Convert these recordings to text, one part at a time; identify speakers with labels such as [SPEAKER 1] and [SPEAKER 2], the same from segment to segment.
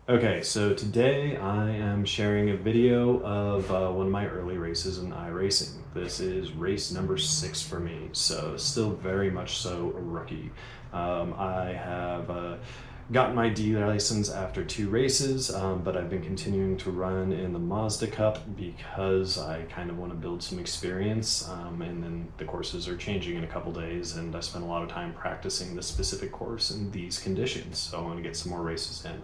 [SPEAKER 1] Okay, so today I am sharing a video of one of my early races in iRacing. This is race number 6 for me, so still very much so a rookie. I have gotten my D license after 2 races, but I've been continuing to run in the Mazda Cup because I kind of want to build some experience, and then the courses are changing in a couple days, and I spent a lot of time practicing the specific course in these conditions, so I want to get some more races in.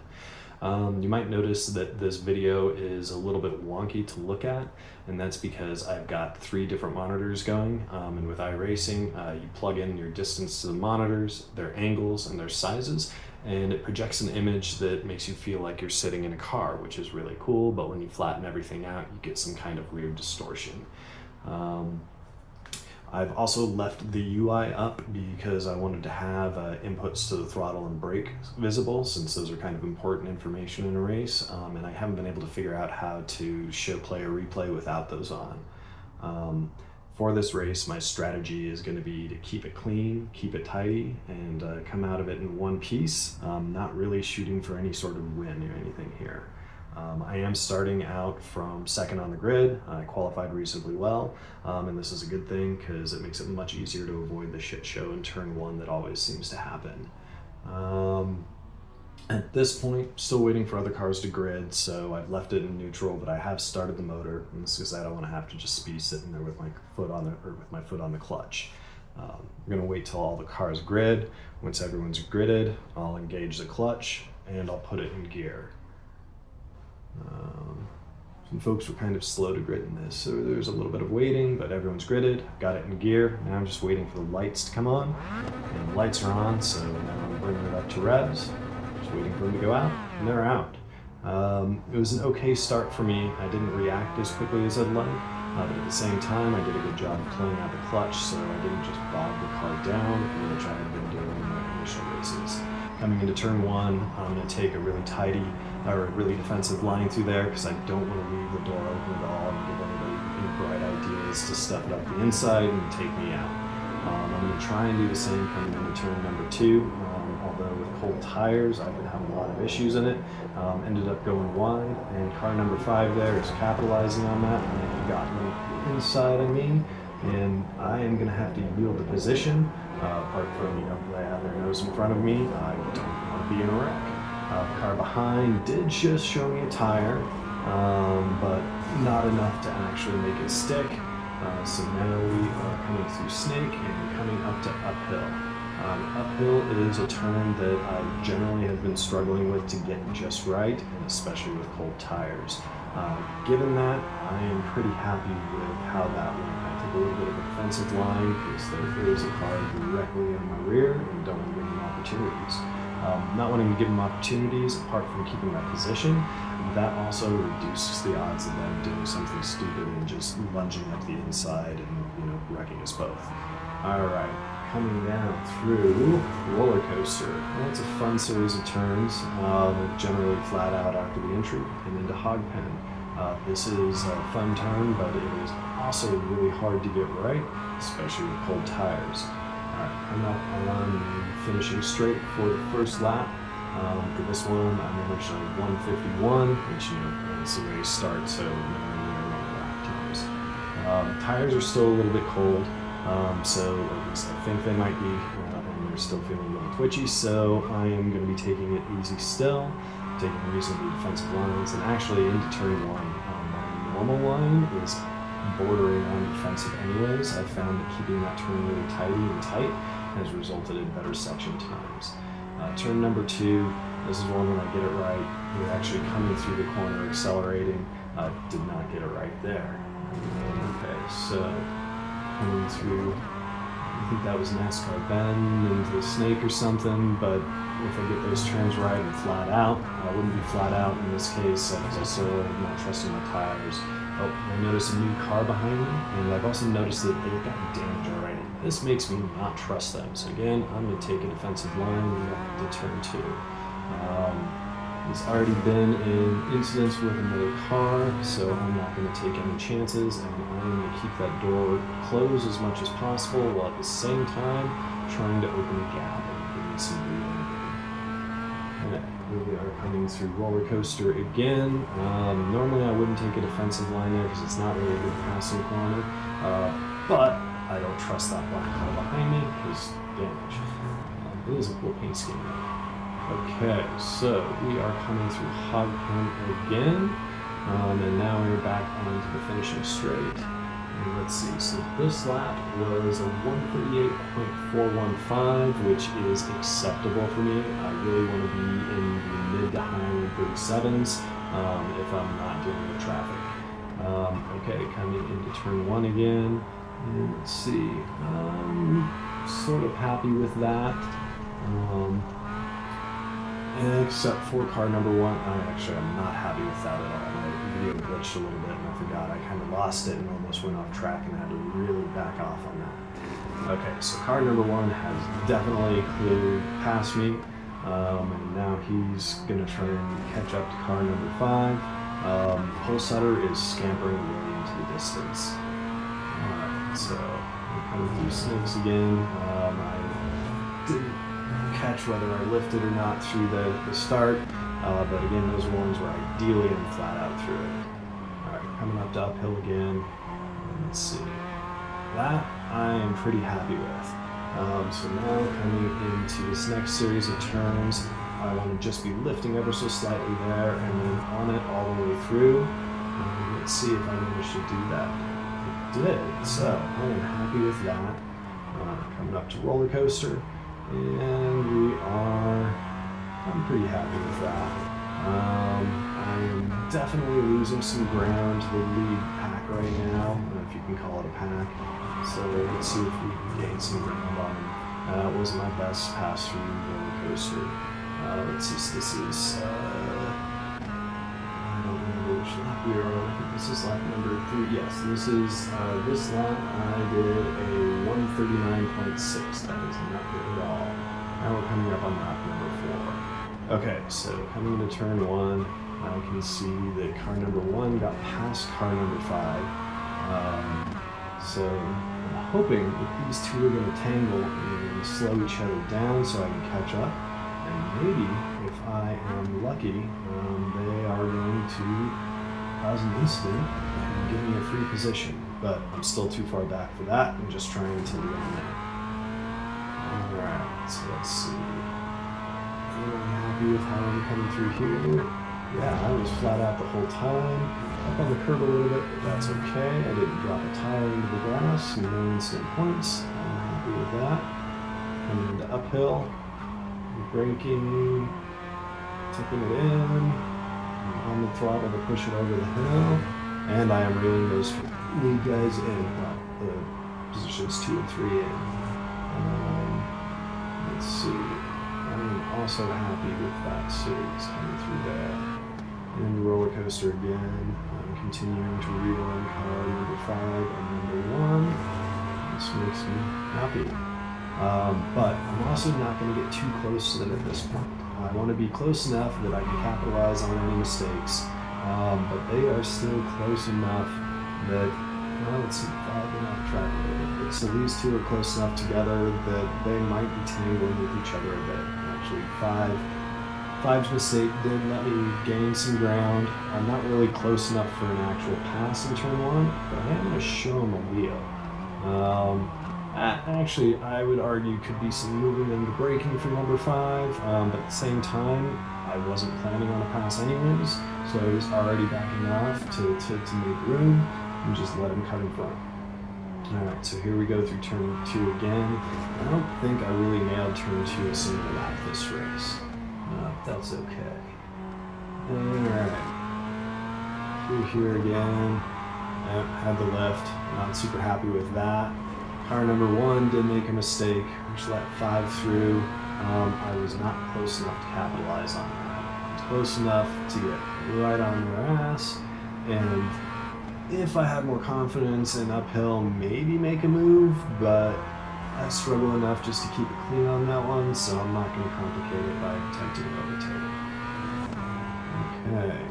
[SPEAKER 1] You might notice that this video is a little bit wonky to look at, and that's because I've got 3 different monitors going, and with iRacing, you plug in your distance to the monitors, their angles, and their sizes, and it projects an image that makes you feel like you're sitting in a car, which is really cool, but when you flatten everything out, you get some kind of weird distortion. I've also left the UI up because I wanted to have inputs to the throttle and brake visible, since those are kind of important information in a race, and I haven't been able to figure out how to show play or replay without those on. For this race, my strategy is going to be to keep it clean, keep it tidy, and come out of it in one piece, not really shooting for any sort of win or anything here. I am starting out from second on the grid. I qualified reasonably well, and this is a good thing because it makes it much easier to avoid the shit show in turn 1 that always seems to happen. At this point, still waiting for other cars to grid, so I've left it in neutral, but I have started the motor, and this is because I don't want to have to just be sitting there with my foot on the clutch. I'm going to wait till all the cars grid. Once everyone's gridded, I'll engage the clutch and I'll put it in gear. Some folks were kind of slow to grid in this, so there's a little bit of waiting, but everyone's gridded, got it in gear. Now I'm just waiting for the lights to come on, and the lights are on, so now I'm bringing it up to revs, just waiting for them to go out, and they're out. It was an okay start for me. I didn't react as quickly as I'd like, but at the same time, I did a good job of pulling out the clutch, so I didn't just bog the car down, which I had been doing in my initial races. Coming into turn 1, I'm going to take a really tidy, or a really defensive line through there because I don't want to leave the door open at all and give anybody any bright ideas to stuff it up the inside and take me out. I'm going to try and do the same coming into turn number 2, although with cold tires, I've been having a lot of issues in it. Ended up going wide, and car number 5 there is capitalizing on that, and he got me inside of me, and I am going to have to yield the position. Apart from, they have their nose in front of me, I don't want to be in a wreck. Car behind did just show me a tire, but not enough to actually make it stick. So now we are coming through Snake and coming up to uphill. Uphill is a turn that I generally have been struggling with to get just right, and especially with cold tires. Given that, I am pretty happy with how that went. I took a little bit of a defensive line because there is a car directly in my rear and don't want to give them opportunities. Not wanting to give them opportunities, apart from keeping my position, that also reduces the odds of them doing something stupid and just lunging up the inside and wrecking us both. Alright, coming down through Roller Coaster. That's a fun series of turns, generally flat out after the entry and into Hog Pen. This is a fun turn, but it is also really hard to get right, especially with cold tires. I'm up on finishing straight for the first lap. For this one, I managed like 151, which, once the race starts, so lap times. Tires are still a little bit cold, so at least I think they might be, and they're still feeling a little twitchy, so I am going to be taking it easy still, taking reasonably defensive lines, and actually into turn 1, my normal line is bordering on defensive anyways. I've found that keeping that turn really tidy and tight has resulted in better section times. Turn number 2, this is one when I get it right. We're actually coming through the corner, accelerating. Did not get it right there. Okay, so coming through, I think that was NASCAR bend into the Snake or something, but if I get those turns right and flat out, I wouldn't be flat out in this case because I still am not trusting my tires. Oh, I noticed a new car behind me, and I've also noticed that they've got damage already. This makes me not trust them. So again, I'm going to take a defensive line up to turn 2. There's already been an incident with another car, so I'm not going to take any chances, and I'm going to keep that door closed as much as possible, while at the same time trying to open a gap and give me some breathing room. Okay, here we are coming through roller coaster again. Normally I wouldn't take a defensive line there because it's not really a good passing corner, but I don't trust that black car behind me because damage. It is a cool paint scheme though. Okay, so we are coming through Hog Pen again, and now we're back onto the finishing straight. And let's see, so this lap was a 138.415, which is acceptable for me. I really want to be in the mid to high 137s if I'm not dealing with traffic. Okay, coming into turn 1 again. And let's see, sort of happy with that. Except for car number 1, I'm not happy with that at all. My video glitched a little bit and I forgot. I kind of lost it and almost went off track and had to really back off on that. Okay, so car number 1 has definitely cleared past me, and now he's going to try and catch up to car number 5. Pole setter is scampering away into the distance. Alright, so we're coming through snakes again. I didn't catch whether I lifted or not through the start, but again, those ones were ideally and flat out through it. Alright, coming up to uphill again. Let's see. That I am pretty happy with. So now coming into this next series of turns, I want to just be lifting ever so slightly there and then on it all the way through. Let's see if I managed to do that. I did, so I am happy with that. Coming up to roller coaster. And I'm pretty happy with that. I am definitely losing some ground to the lead pack right now, if you can call it a pack. So let's see if we can gain some ground on him. That was my best pass through roller coaster. Let's see, so this is, I don't remember which lap we are on. I think this is lap number 3. Yes, this is, this lap I did a 139.6. That is not good at all. Now we're coming up on lap number 4. Okay, so coming into turn 1, I can see that car number 1 got past car number 5. So I'm hoping that these two are going to tangle and slow each other down so I can catch up. And maybe, if I am lucky, they are going to cause an incident and give me a free position. But I'm still too far back for that. I'm just trying to lead on that. Alright, so let's see. I'm really happy with how I'm coming through here. Yeah, I was flat out the whole time. Up on the curb a little bit, but that's okay. I didn't drop a tire into the grass. No incident points. I'm happy with that. Coming into uphill. Braking, tipping it in, on the throttle to push it over the hill, and I am reeling those lead guys in, well, the positions 2 and 3 in. Let's see, I am also happy with that series coming through there. And the roller coaster again, I'm continuing to reel in car number 5 and number 1. This makes me happy. But I'm also not going to get too close to them at this point. I want to be close enough that I can capitalize on any mistakes, but they are still close enough that, well, let's see, 5 are not track a little bit. So these two are close enough together that they might be tangling with each other a bit. Actually, 5's mistake did let me gain some ground. I'm not really close enough for an actual pass in turn 1, but I am going to show him a wheel. Actually, I would argue could be some moving into braking for number 5, but at the same time, I wasn't planning on a pass anyways, so I was already backing off to make room and just let him cut in front. Alright, so here we go through turn 2 again. I don't think I really nailed turn 2 a single lap this race. That's okay. Alright. Through here again. Had the lift. Not super happy with that. Car number 1 did make a mistake, which let 5 through. I was not close enough to capitalize on that. I was close enough to get right on their ass, and if I had more confidence in uphill, maybe make a move, but I struggle enough just to keep it clean on that one, so I'm not going to complicate it by attempting to overtake it. Okay.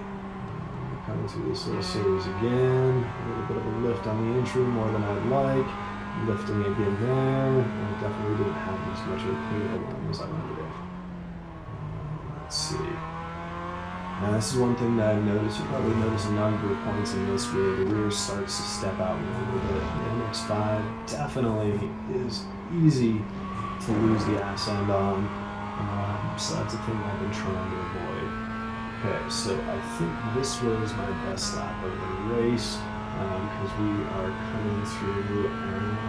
[SPEAKER 1] Coming through this little series again. A little bit of a lift on the entry, more than I'd like. Lifting again there. I definitely didn't have as much of a clean run as I wanted it. Let's see. Now this is one thing that I've noticed. You probably notice a number of points in this where the rear starts to step out a little bit. The MX-5 definitely is easy to lose the ass end on. So that's a thing I've been trying to avoid. Okay, so I think this was my best lap of the race because we are coming through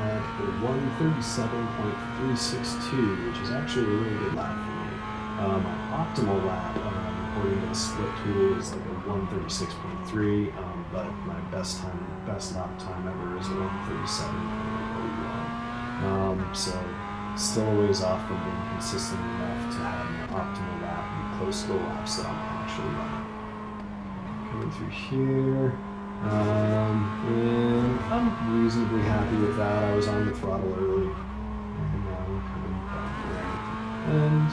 [SPEAKER 1] at 137.362, which is actually a really good lap for me. My optimal lap, according to the split tool, is like a 136.3, but my best lap time ever is a 137.01. So still a ways off from being consistent enough to have an optimal lap and close to the laps that I'm actually running. Coming through here, and I'm reasonably happy with that. I was on the throttle early, and now I'm coming back around and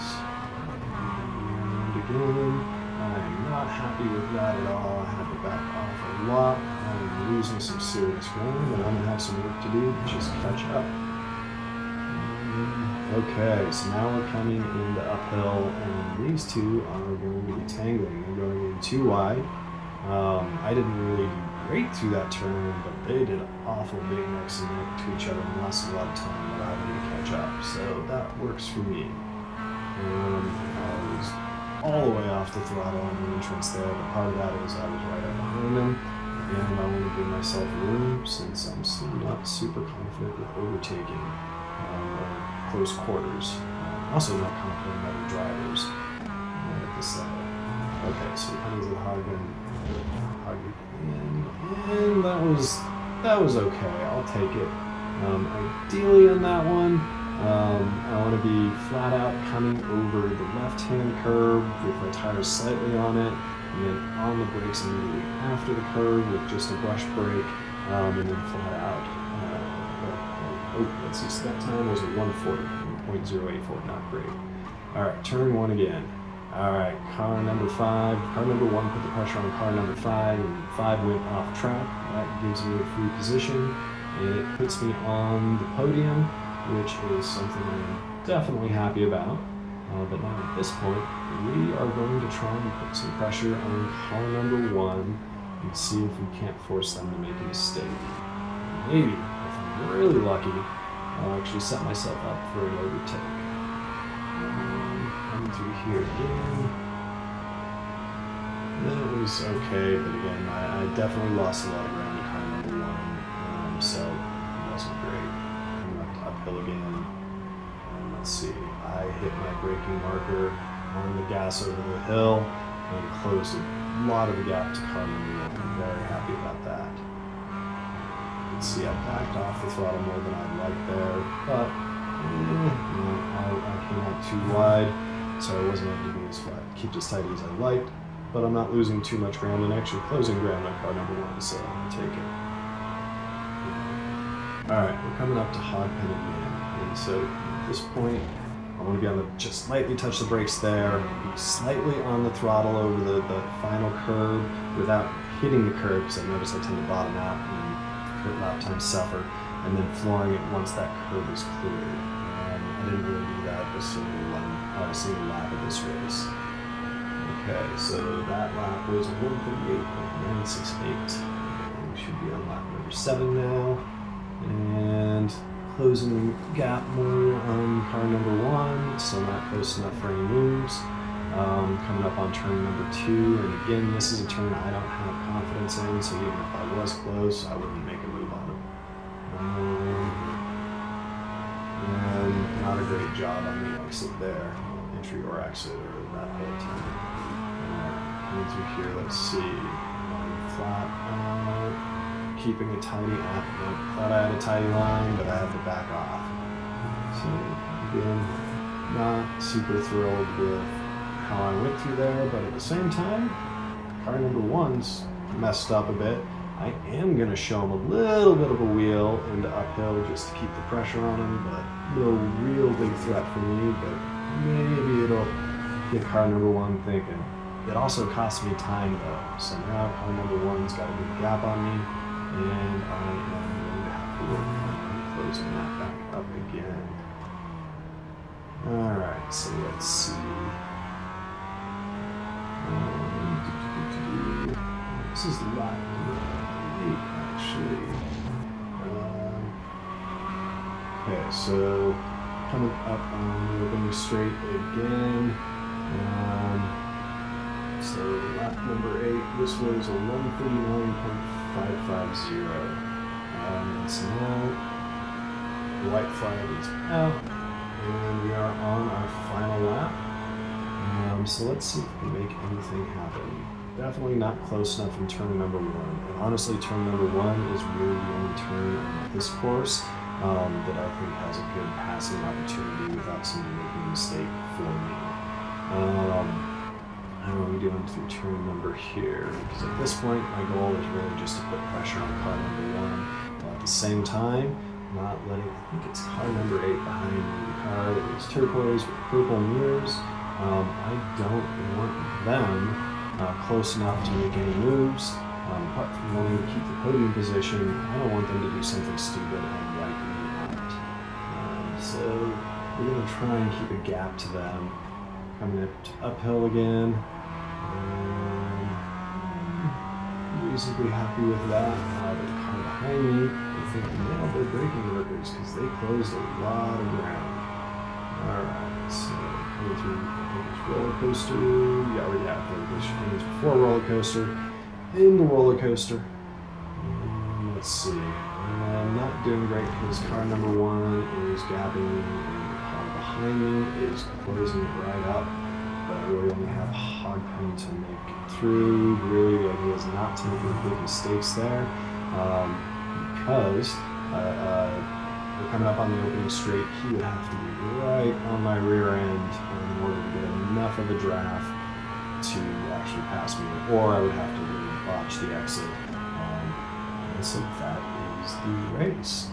[SPEAKER 1] again. I'm not happy with that at all. I had to back off a lot. I'm losing some serious ground, and I'm going to have some work to do to just catch up. Okay, so now we're coming into uphill, and these two are going to be tangling. They're going in too wide. I didn't really do great through that turn, but they did awful being next to each other and lost a lot of time that I need to catch up. So that works for me. I was all the way off the throttle on the entrance there, but part of that is I was right up behind them, and I want to give myself room since I'm still not super confident with overtaking or close quarters. Also not confident in other drivers at this level. Okay, so we're coming to the Hagen, and that was okay. I'll take it. Ideally on that one, I want to be flat out coming over the left-hand curve with my tires slightly on it, and then on the brakes immediately after the curve with just a brush brake, and then flat out. Let's see, so that time was a 140.084, not great. All right, turn one again. All right, car number 5. Car number 1 put the pressure on car number 5, and 5 went off track. That gives me a free position, and it puts me on the podium, which is something I'm definitely happy about. But now at this point, we are going to try and put some pressure on car number 1 and see if we can't force them to make a mistake. Maybe, if I'm really lucky, I'll actually set myself up for an overtake. Coming through here again. That was okay, but again, I definitely lost a lot of ground to car number 1, so it wasn't great. Coming up to uphill again, and let's see, I hit my braking marker on the gas over the hill and closed a lot of the gap to car number 1. I'm very happy about that. You can see I backed off the throttle more than I'd like there, but I came out too wide, so I wasn't able to be as flat, keep as tight as I liked, but I'm not losing too much ground and actually closing ground on car number 1, so I'll take it. Alright, we're coming up to hog pen again, and so at this point, I want to be on the, just slightly touch the brakes there, be slightly on the throttle over the final curve without hitting the curve, because I notice I tend to bottom out and lap time suffer, and then flooring it once that curve is cleared. I didn't really do that a single lap of this race. Okay, so that lap was 138.968. We should be on lap number 7 now, and closing the gap more on car number 1, so not close enough for any moves. Coming up on turn number 2, and again, this is a turn I don't have confidence in, so even if I was close, I wouldn't make a move on it. And not a great job on the exit there, entry or exit, or that whole time. Coming through here, let's see, flat out, keeping a tidy, thought I had a tidy line, but I had to back off. So again, not super thrilled with how I went through there, but at the same time, car number 1's messed up a bit. I am going to show him a little bit of a wheel into uphill just to keep the pressure on him, but no real big threat for me, but maybe it'll get car number 1 thinking. It also cost me time though, so now car number 1's got a big gap on me, and I am going to have to work on closing that back up again. Alright, so let's see. This is lap number 8, actually. Okay, so coming up on the opening straight again. So lap number 8, this was 11:39.550. So now the white flag is out, and we are on our final lap. So let's see if we can make anything happen. Definitely not close enough in turn number 1. And honestly, turn number 1 is really the only turn on this course that I think has a good passing opportunity without somebody making a mistake for me. How are we doing through turn number here? Because at this point, my goal is really just to put pressure on car number 1, while at the same time, not letting, I think it's car number 8 behind me. The car is turquoise with purple mirrors. I don't want them close enough to make any moves. Apart from wanting to keep the podium position, I don't want them to do something stupid and wipe me out. So we're going to try and keep a gap to them. Coming uphill again. Reasonably happy with that. The car behind me, I think, nailed their braking workers because they closed a lot of ground. Alright, so coming through this roller coaster. Yeah, we got the before roller coaster. In the roller coaster. Let's see. I'm not doing great because car number 1 is gapping me, and the car behind me is closing it right up. But I really only have hog paint to make it through. Really, the idea is not to make any big mistakes there, because we're coming up on the opening straight. He would have to be right on my rear end in order to get enough of a draft to actually pass me, or I would have to really botch the exit. And so that is the race.